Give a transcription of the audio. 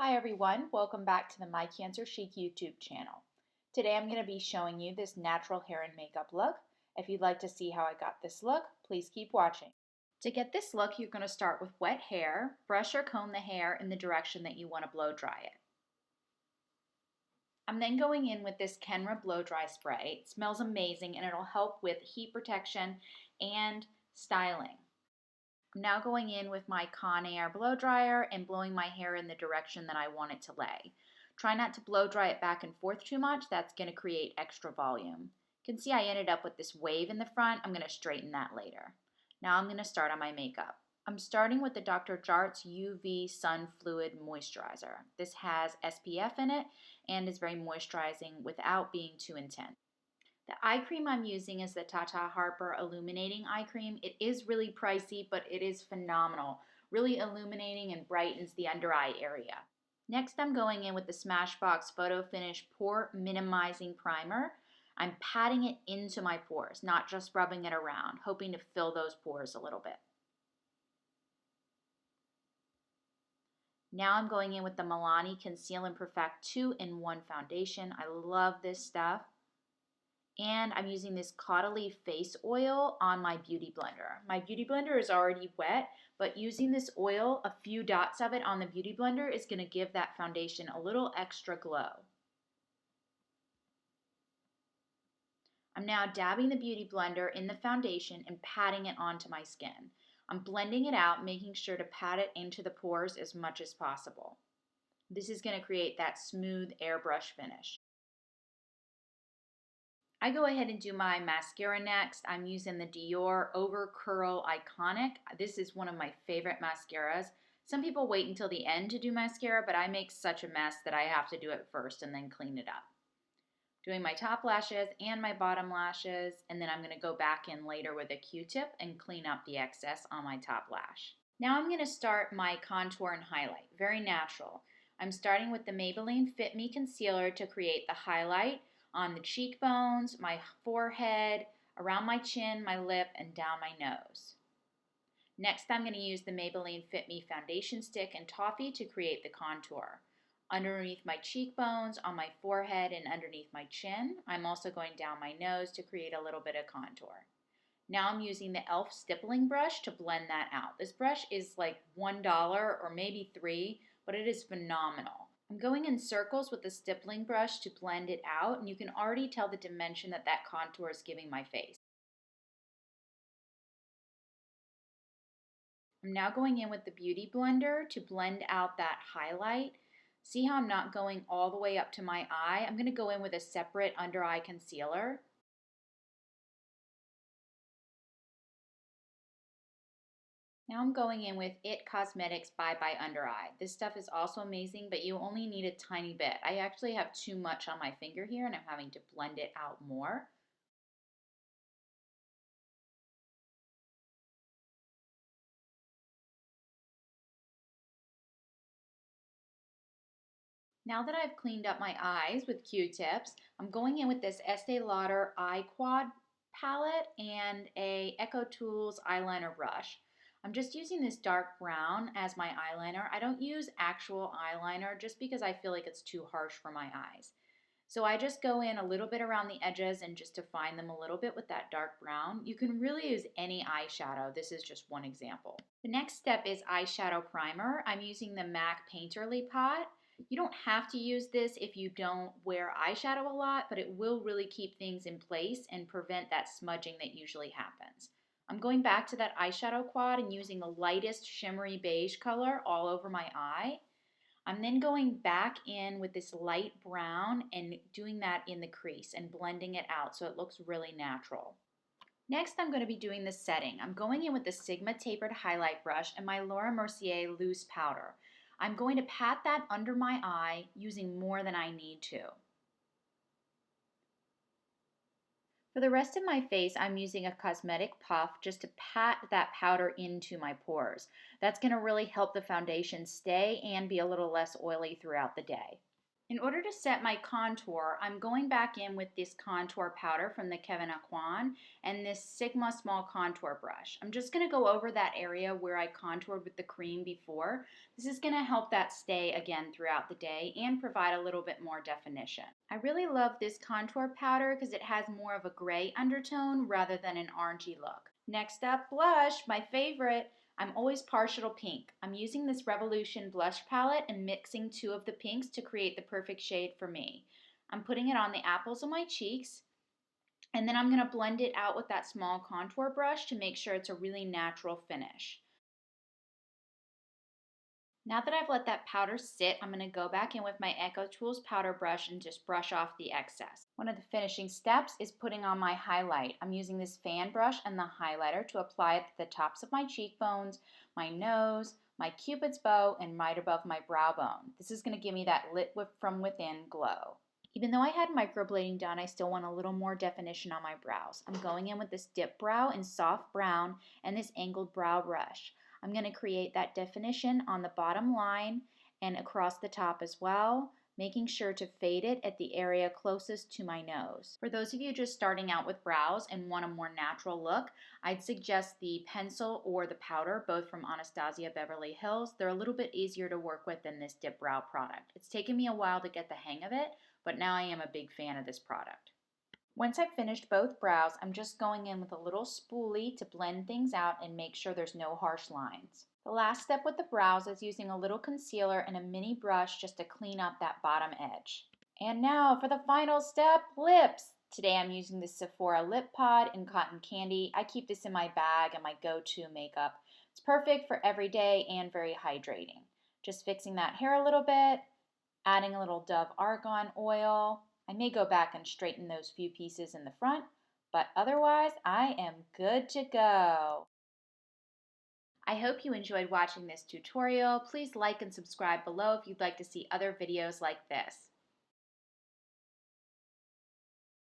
Hi everyone, welcome back to the My Cancer Chic YouTube channel. Today I'm going to be showing you this natural hair and makeup look. If you'd like to see how I got this look, please keep watching. To get this look, you're going to start with wet hair, brush or comb the hair in the direction that you want to blow dry it. I'm then going in with this Kenra blow dry spray. It smells amazing and it'll help with heat protection and styling. I'm now going in with my Conair blow dryer and blowing my hair in the direction that I want it to lay. Try not to blow dry it back and forth too much. That's going to create extra volume. You can see I ended up with this wave in the front. I'm going to straighten that later. Now I'm going to start on my makeup. I'm starting with the Dr. Jart's UV Sun Fluid Moisturizer. This has SPF in it and is very moisturizing without being too intense. The eye cream I'm using is the Tata Harper Illuminating Eye Cream. It is really pricey, but it is phenomenal. Really illuminating and brightens the under eye area. Next, I'm going in with the Smashbox Photo Finish Pore Minimizing Primer. I'm patting it into my pores, not just rubbing it around, hoping to fill those pores a little bit. Now I'm going in with the Milani Conceal and Perfect 2-in-1 Foundation. I love this stuff. And I'm using this Caudalie face oil on my beauty blender. My beauty blender is already wet, but using this oil, a few dots of it on the beauty blender is going to give that foundation a little extra glow. I'm now dabbing the beauty blender in the foundation and patting it onto my skin. I'm blending it out, making sure to pat it into the pores as much as possible. This is going to create that smooth airbrush finish. I go ahead and do my mascara next. I'm using the Dior Over Curl Iconic. This is one of my favorite mascaras. Some people wait until the end to do mascara, but I make such a mess that I have to do it first and then clean it up. Doing my top lashes and my bottom lashes, and then I'm going to go back in later with a Q-tip and clean up the excess on my top lash. Now I'm going to start my contour and highlight. Very natural. I'm starting with the Maybelline Fit Me Concealer to create the highlight on the cheekbones, my forehead, around my chin, my lip, and down my nose. Next, I'm going to use the Maybelline Fit Me Foundation Stick and Toffee to create the contour. Underneath my cheekbones, on my forehead, and underneath my chin. I'm also going down my nose to create a little bit of contour. Now I'm using the e.l.f. Stippling Brush to blend that out. This brush is like $1 or maybe $3, but it is phenomenal. I'm going in circles with the stippling brush to blend it out, and you can already tell the dimension that that contour is giving my face. I'm now going in with the Beauty Blender to blend out that highlight. See how I'm not going all the way up to my eye? I'm going to go in with a separate under eye concealer. Now I'm going in with IT Cosmetics Bye Bye Under Eye. This stuff is also amazing, but you only need a tiny bit. I actually have too much on my finger here and I'm having to blend it out more. Now that I've cleaned up my eyes with Q-tips, I'm going in with this Estee Lauder Eye Quad palette and a Echo Tools eyeliner brush. I'm just using this dark brown as my eyeliner. I don't use actual eyeliner just because I feel like it's too harsh for my eyes. So I just go in a little bit around the edges and just define them a little bit with that dark brown. You can really use any eyeshadow. This is just one example. The next step is eyeshadow primer. I'm using the MAC Painterly Pot. You don't have to use this if you don't wear eyeshadow a lot, but it will really keep things in place and prevent that smudging that usually happens. I'm going back to that eyeshadow quad and using the lightest shimmery beige color all over my eye. I'm then going back in with this light brown and doing that in the crease and blending it out so it looks really natural. Next, I'm going to be doing the setting. I'm going in with the Sigma Tapered Highlight Brush and my Laura Mercier Loose Powder. I'm going to pat that under my eye using more than I need to. For the rest of my face, I'm using a cosmetic puff just to pat that powder into my pores. That's going to really help the foundation stay and be a little less oily throughout the day. In order to set my contour, I'm going back in with this contour powder from the Kevyn Aucoin and this Sigma small contour brush. I'm just going to go over that area where I contoured with the cream before. This is going to help that stay again throughout the day and provide a little bit more definition. I really love this contour powder because it has more of a gray undertone rather than an orangey look. Next up, blush, my favorite. I'm always partial to pink. I'm using this Revolution blush palette and mixing two of the pinks to create the perfect shade for me. I'm putting it on the apples of my cheeks, and then I'm going to blend it out with that small contour brush to make sure it's a really natural finish. Now that I've let that powder sit, I'm going to go back in with my Echo Tools powder brush and just brush off the excess. One of the finishing steps is putting on my highlight. I'm using this fan brush and the highlighter to apply it to the tops of my cheekbones, my nose, my cupid's bow, and right above my brow bone. This is going to give me that lit from within glow. Even though I had microblading done, I still want a little more definition on my brows. I'm going in with this Dipbrow in soft brown and this angled brow brush. I'm going to create that definition on the bottom line and across the top as well, making sure to fade it at the area closest to my nose. For those of you just starting out with brows and want a more natural look, I'd suggest the pencil or the powder, both from Anastasia Beverly Hills. They're a little bit easier to work with than this Dipbrow product. It's taken me a while to get the hang of it, but now I am a big fan of this product. Once I've finished both brows, I'm just going in with a little spoolie to blend things out and make sure there's no harsh lines. The last step with the brows is using a little concealer and a mini brush just to clean up that bottom edge. And now for the final step, lips. Today I'm using the Sephora Lip Pod in Cotton Candy. I keep this in my bag and my go-to makeup. It's perfect for every day and very hydrating. Just fixing that hair a little bit, adding a little Dove Argan Oil. I may go back and straighten those few pieces in the front, but otherwise I am good to go. I hope you enjoyed watching this tutorial. Please like and subscribe below if you'd like to see other videos like this.